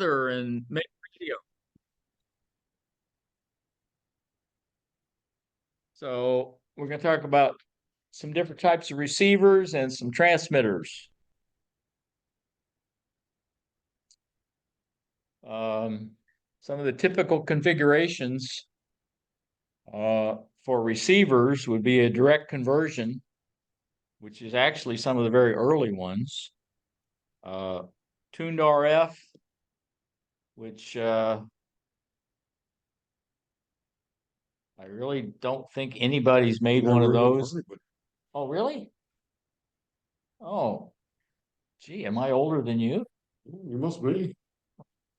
together and make radio. So we're going to talk about some different types of receivers and some transmitters. Some of the typical configurations for receivers would be a direct conversion, which is actually some of the very early ones. Tuned RF, which I really don't think anybody's made one of those. Oh, really? Oh, gee, am I older than you? You must be.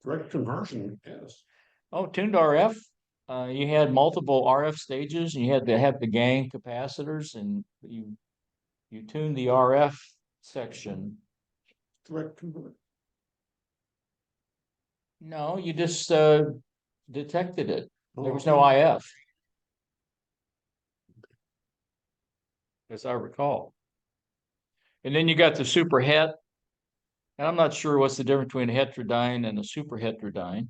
Direct conversion, yes. Oh, tuned RF. You had multiple RF stages, and you had to have the gang capacitors, and you tuned the RF section. Direct conversion. No, you just detected it. There was Oh, no IF, as I recall. And then you got the super het, and I'm not sure what's the difference between a heterodyne and a super heterodyne.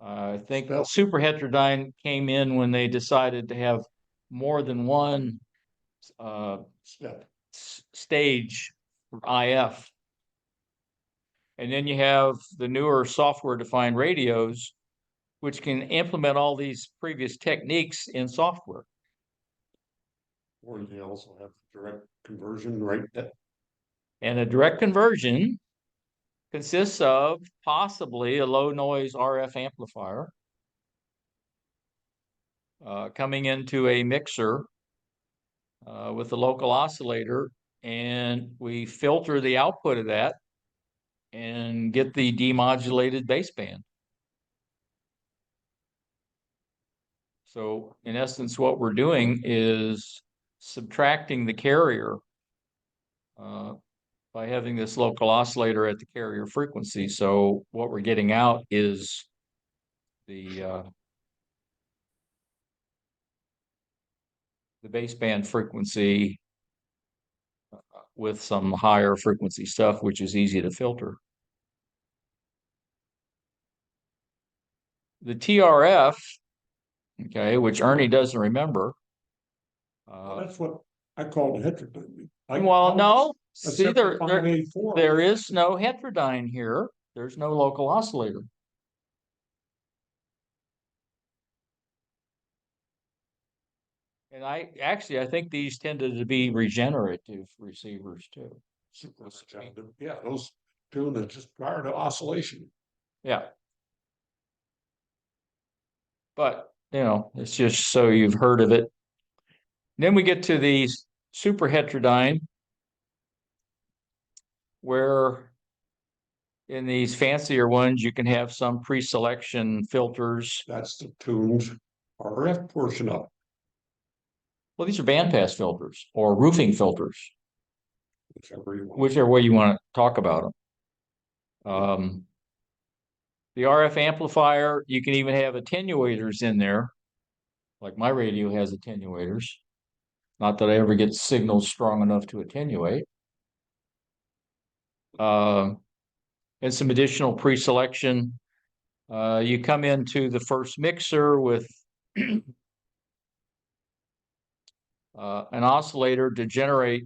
I think super heterodyne came in when they decided to have more than one stage for IF. And then you have the newer software-defined radios, which can implement all these previous techniques in software. Or you also have direct conversion, right? And a direct conversion consists of possibly a low noise RF amplifier coming into a mixer with a local oscillator, and we filter the output of that and get the demodulated baseband. So in essence, what we're doing is subtracting the carrier by having this local oscillator at the carrier frequency. So what we're getting out is the baseband frequency with some higher frequency stuff, which is easy to filter. The TRF, okay, which Ernie doesn't remember. That's what I call the heterodyne. Well, no, see, there is no heterodyne here. There's no local oscillator. And I think these tended to be regenerative receivers too. Yeah, those tuned are just prior to oscillation. Yeah. But, you know, it's just so you've heard of it. Then we get to these super heterodyne, where in these fancier ones, you can have some pre-selection filters. That's the tuned RF portion of it. Well, these are bandpass filters or roofing filters, whichever way you want to talk about them. The RF amplifier, you can even have attenuators in there. Like my radio has attenuators. Not that I ever get signals strong enough to attenuate. And some additional pre-selection. You come into the first mixer with an oscillator to generate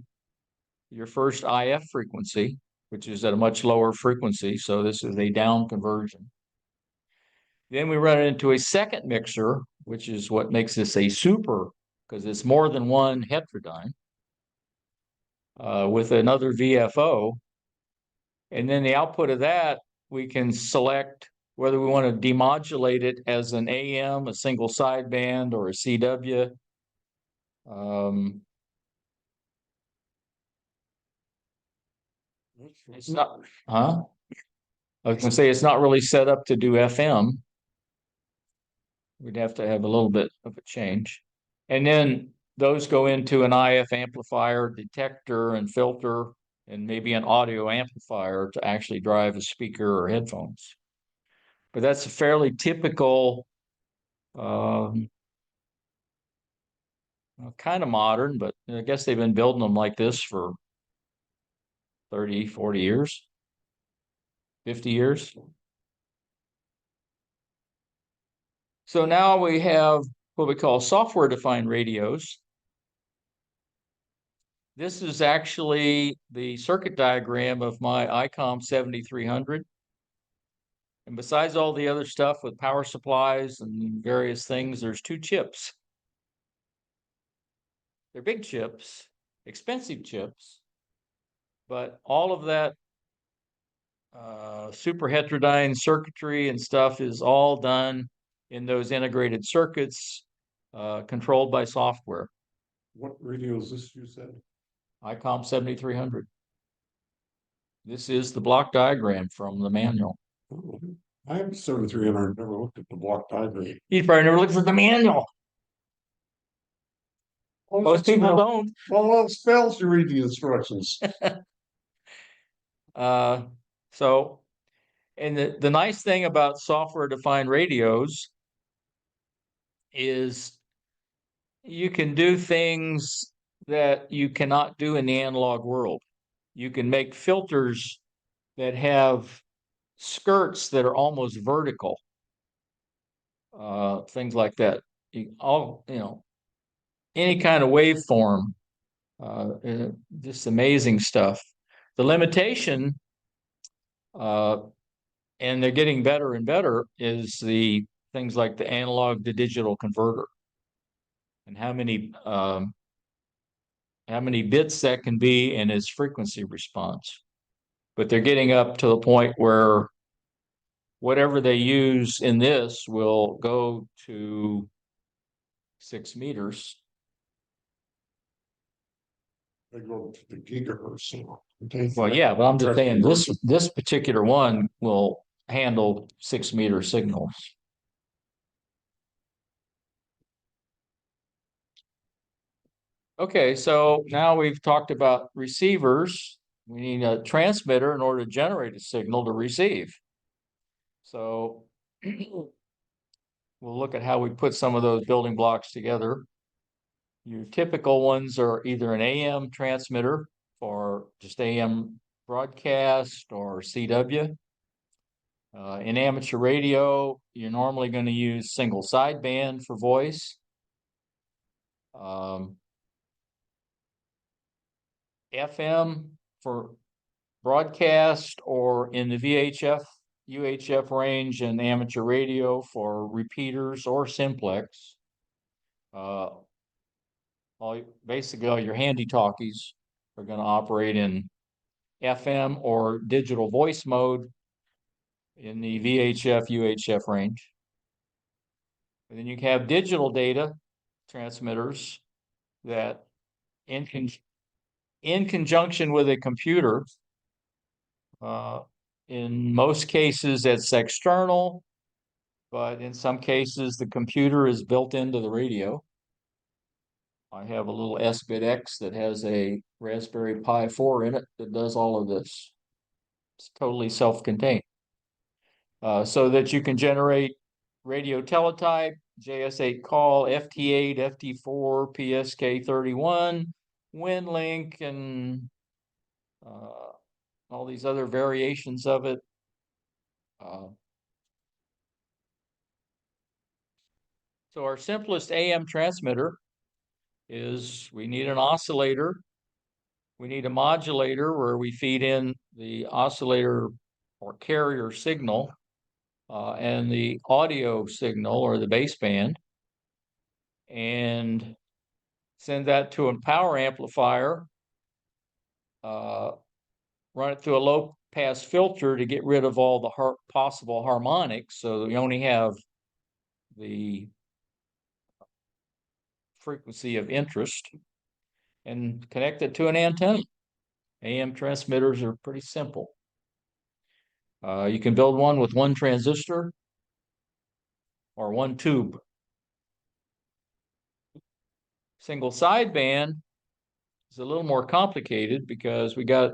your first IF frequency, which is at a much lower frequency. So this is a down conversion. Then we run it into a second mixer, which is what makes this a super, because it's more than one heterodyne with another VFO. And then the output of that, we can select whether we want to demodulate it as an AM, a single sideband, or a CW. It's not, huh? I was going to say it's not really set up to do FM. We'd have to have a little bit of a change. And then those go into an IF amplifier, detector, and filter, and maybe an audio amplifier to actually drive a speaker or headphones. But that's a fairly typical, kind of modern, but I guess they've been building them like this for 30, 40 years, 50 years. So now we have what we call software-defined radios. This is actually the circuit diagram of my ICOM 7300. And besides all the other stuff with power supplies and various things, there's two chips. They're big chips, expensive chips, but all of that super heterodyne circuitry and stuff is all done in those integrated circuits controlled by software. What radio is this you said? ICOM 7300. This is the block diagram from the manual. Oh, I have 7300, never looked at the block diagram. You probably never looked at the manual. Most people don't. Well, it fails to read the instructions. So, and the nice thing about software-defined radios is you can do things that you cannot do in the analog world. You can make filters that have skirts that are almost vertical, things like that. Any kind of waveform, just amazing stuff. The limitation, and they're getting better and better, is the things like the analog to digital converter and how many bits that can be in its frequency response. But they're getting up to the point where whatever they use in this will go to 6 meters. They go to the gigahertz. Well, yeah, but I'm just saying this particular one will handle 6-meter signals. Okay, so now we've talked about receivers. We need a transmitter in order to generate a signal to receive. So we'll look at how we put some of those building blocks together. Your typical ones are either an AM transmitter for just AM broadcast or CW. In amateur radio, you're normally going to use single sideband for voice. FM for broadcast, or in the VHF, UHF range and amateur radio for repeaters or simplex. Basically, all your handy talkies are going to operate in FM or digital voice mode in the VHF, UHF range. And then you have digital data transmitters that in conjunction with a computer, in most cases it's external, but in some cases the computer is built into the radio. I have a little S-bit-X that has a Raspberry Pi 4 in it that does all of this. It's totally self-contained. So that you can generate radio teletype, JS8 call, FT8, FT4, PSK31, WinLink, and all these other variations of it. So our simplest AM transmitter is we need an oscillator. We need a modulator where we feed in the oscillator or carrier signal and the audio signal or the baseband, and send that to a power amplifier, run it through a low pass filter to get rid of all the possible harmonics, so that we only have the frequency of interest, and connect it to an antenna. AM transmitters are pretty simple. You can build one with one transistor or one tube. Single sideband is a little more complicated because we got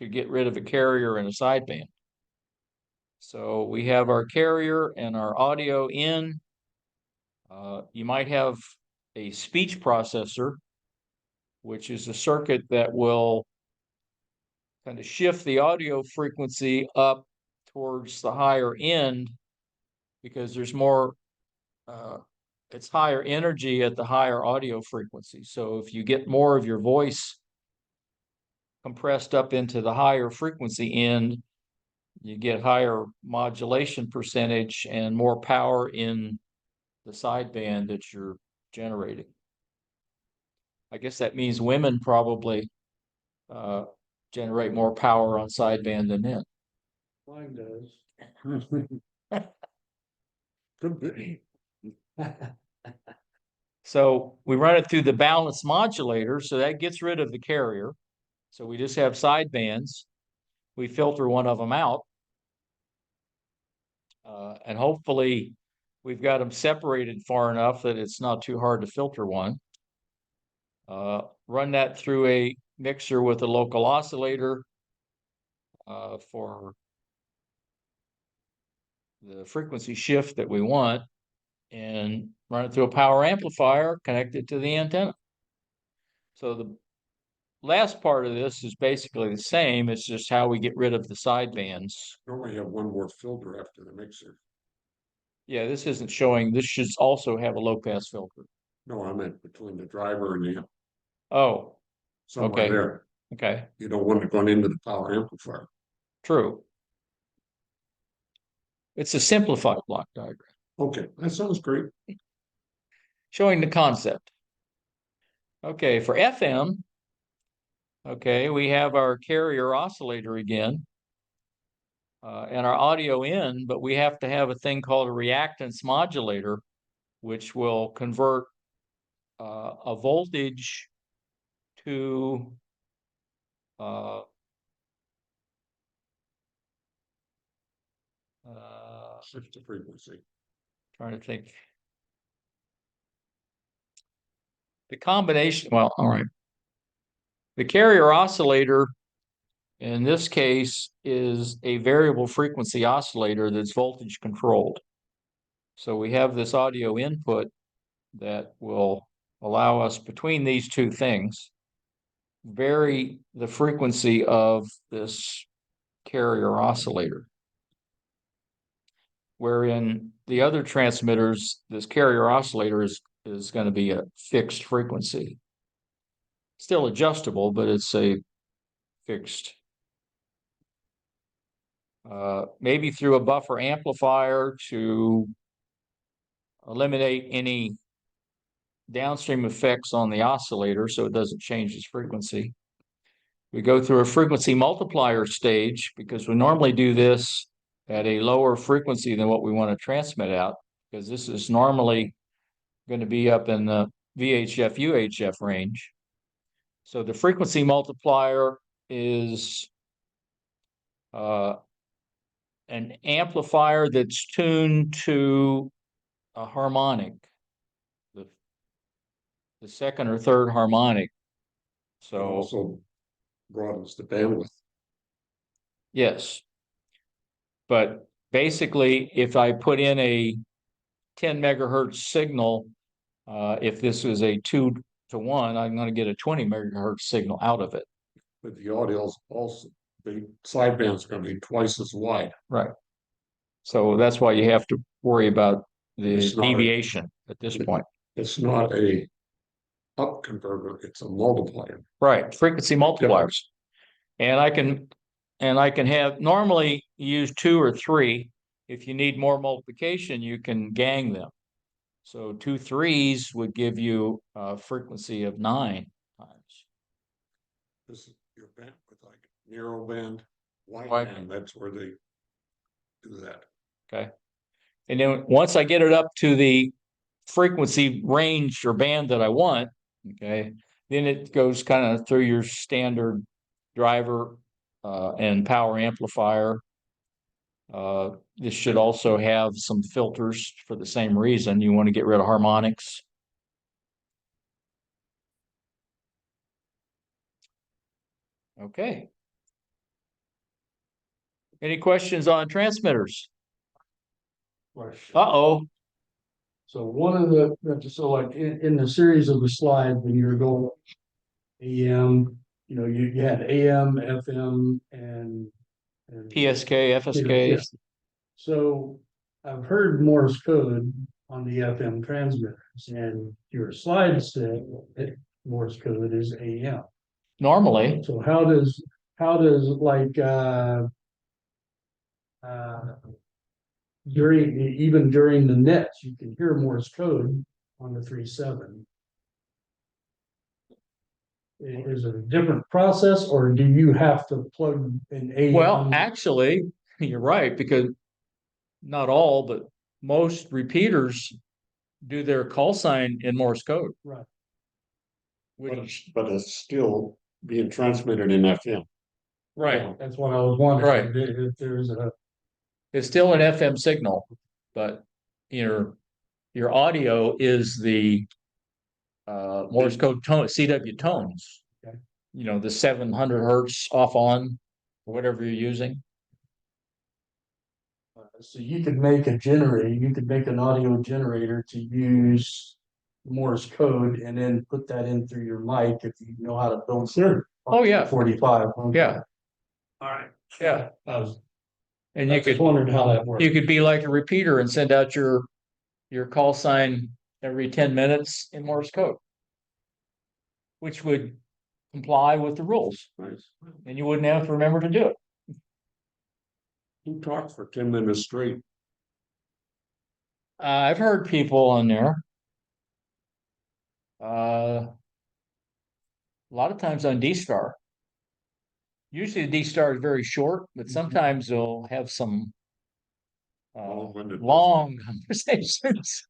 to get rid of a carrier and a sideband. So we have our carrier and our audio in. You might have a speech processor, which is a circuit that will kind of shift the audio frequency up towards the higher end because there's more it's higher energy at the higher audio frequency. So if you get more of your voice compressed up into the higher frequency end, you get higher modulation percentage and more power in the sideband that you're generating. I guess that means women probably generate more power on sideband than men. Mine does. Could be. So we run it through the balanced modulator, so that gets rid of the carrier. So we just have sidebands. We filter one of them out. And hopefully we've got them separated far enough that it's not too hard to filter one. Run that through a mixer with a local oscillator for the frequency shift that we want, and run it through a power amplifier, connect it to the antenna. So the last part of this is basically the same. It's just how we get rid of the sidebands. Don't we have one more filter after the mixer? Yeah, this isn't showing. This should also have a low pass filter. No, I meant between the driver and the Oh, somewhere okay. there. Okay, You don't want it going into the power amplifier. true. It's a simplified block diagram Okay, that sounds great. showing the concept. Okay, for FM, okay, we have our carrier oscillator again. And our audio in, but we have to have a thing called a reactance modulator, which will convert a voltage to Shift the frequency. trying to think. The combination, well, all right. The carrier oscillator in this case is a variable frequency oscillator that's voltage controlled. So we have this audio input that will allow us between these two things vary the frequency of this carrier oscillator. Wherein the other transmitters, this carrier oscillator is going to be a fixed frequency. Still adjustable, but it's a fixed. Maybe through a buffer amplifier to eliminate any downstream effects on the oscillator so it doesn't change its frequency. We go through a frequency multiplier stage because we normally do this at a lower frequency than what we want to transmit out, because this is normally going to be up in the VHF, UHF range. So the frequency multiplier is an amplifier that's tuned to a harmonic, the second or third harmonic. It So also broadens the bandwidth. yes. But basically, if I put in a 10 megahertz signal, if this is a 2-to-1, I'm going to get a 20 megahertz signal out of it. But the audio's also, the sideband's going to be twice as wide. Right. So that's why you have to worry about the It's not a- deviation at this point. It's not a up converter, it's a multiplier. Right, frequency multipliers. And I can have, normally use 2 or 3. If you need more multiplication, you can gang them. So 2 3s would give you a frequency of 9 times. This is your band with like narrow band, wide Wide band, that's where they do that. Okay. And then once I get it up to the frequency range or band that I want, okay, then it goes kind of through your standard driver and power amplifier. This should also have some filters for the same reason. You want to get rid of harmonics. Okay. Any questions on transmitters? Question. Uh-oh. So one of the, so like in the series of the slides, when you're going AM, you had AM, FM, and PSK, FSK. So I've heard Morse code on the FM transmitters, and your slide said that Morse code is AM. Normally, So how does like uh, even during the nets, you can hear Morse code on the 3.7. Is it a different process, or do you have to plug an AM? well, actually, you're right, because not all, but most repeaters do their call sign in Morse code. Right. Which, but it's still being transmitted in FM. right, That's what I was wondering. Right. If there's a, it's still an FM signal, but your audio is the Morse code tone, CW tones. Okay. You know, the 700 hertz off on, or whatever you're using. so you could make a generator, you could make an audio generator to use Morse code and then put that in through your mic if you know how to build. Sure. Oh, yeah. 45. Okay. Yeah. All right. Yeah. And I you just could, wondered how that worked. you could be like a repeater and send out your call sign every 10 minutes in Morse code, which would comply with the rules, Nice. and you wouldn't have to remember to do it. Who talked for 10 minutes straight? I've heard people on there. A lot of times on D-Star. Usually the D-Star is very short, but sometimes they'll have some long conversations.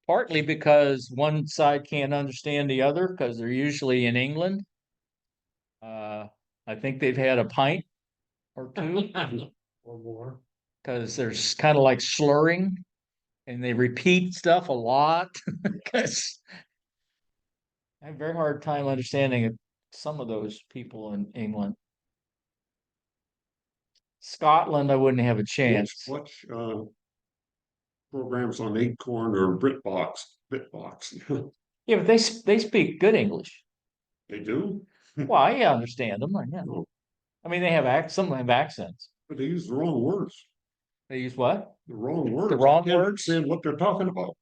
Partly because one side can't understand the other because they're usually in England. I think they've had a pint or two Or more. because there's kind of like slurring and they repeat stuff a lot. Because I have a very hard time understanding some of those people in England. Scotland, I wouldn't have a chance. Watch programs on Acorn or BitBox. Yeah, but they speak good English. They do, Well, I understand them. Yeah. Oh. I mean, some of them have accents. but they use the wrong words. They use what? The wrong words. The wrong I can't words? understand what they're talking about.